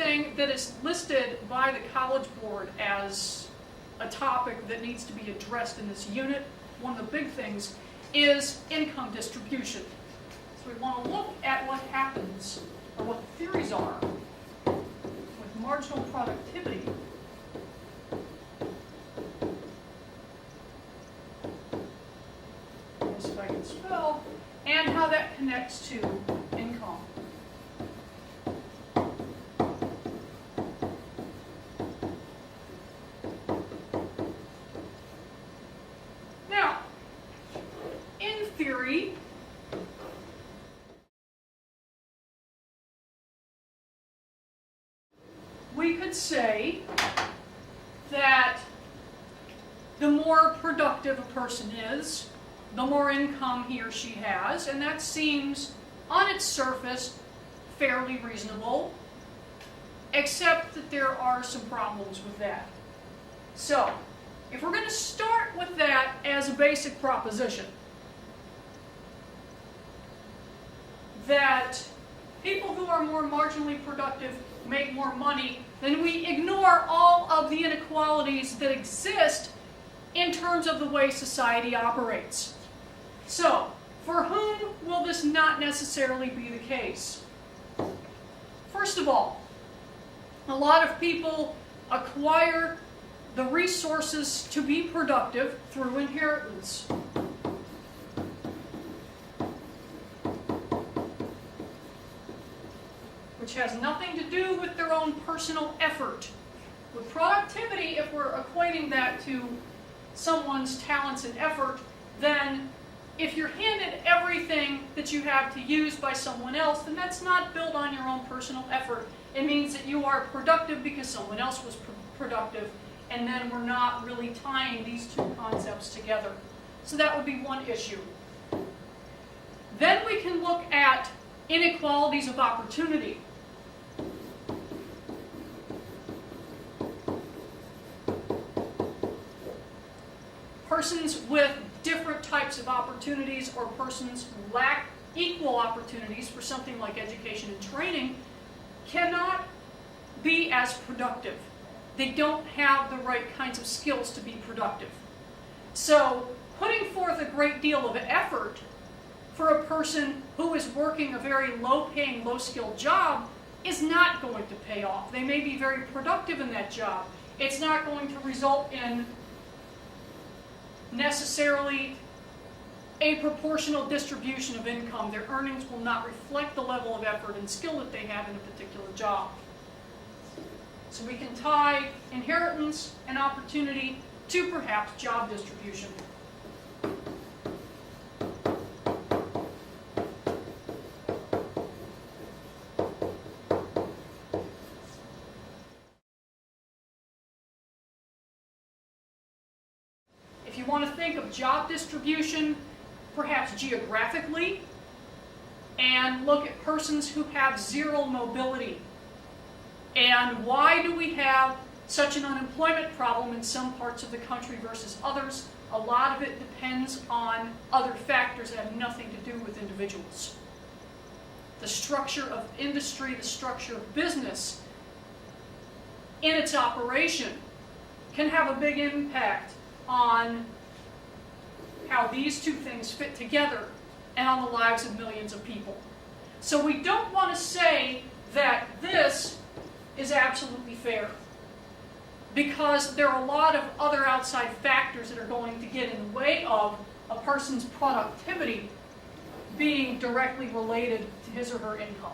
thing that is listed by the College Board as a topic that needs to be addressed in this unit, one of the big things, is income distribution. So we want to look at what happens, or what the theories are, with marginal productivity. If I can spell, and how that connects to income. Now, in theory, we could say that the more productive a person is, the more income he or she has, and that seems, on its surface, fairly reasonable, except that there are some problems with that. So, if we're going to start with that as a basic proposition, that people who are more marginally productive make more money, then we ignore all of the inequalities that exist in terms of the way society operates. So, for whom will this not necessarily be the case? First of all, a lot of people acquire the resources to be productive through inheritance. Which has nothing to do with their own personal effort. With productivity, if we're equating that to someone's talents and effort, then if you're handed everything that you have to use by someone else, then that's not built on your own personal effort. It means that you are productive because someone else was productive, and then we're not really tying these two concepts together. So that would be one issue. Then we can look at inequalities of opportunity. Persons with different types of opportunities, or persons who lack equal opportunities for something like education and training, cannot be as productive. They don't have the right kinds of skills to be productive. So, putting forth a great deal of effort for a person who is working a very low-paying, low-skilled job is not going to pay off. They may be very productive in that job. It's not going to result in necessarily a proportional distribution of income. Their earnings will not reflect the level of effort and skill that they have in a particular job. So we can tie inheritance and opportunity to perhaps job distribution. If you want to think of job distribution, perhaps geographically, and look at persons who have zero mobility. And why do we have such an unemployment problem in some parts of the country versus others? A lot of it depends on other factors that have nothing to do with individuals. The structure of industry, the structure of business, in its operation, can have a big impact on how these two things fit together and on the lives of millions of people. So we don't want to say that this is absolutely fair, because there are a lot of other outside factors that are going to get in the way of a person's productivity being directly related to his or her income.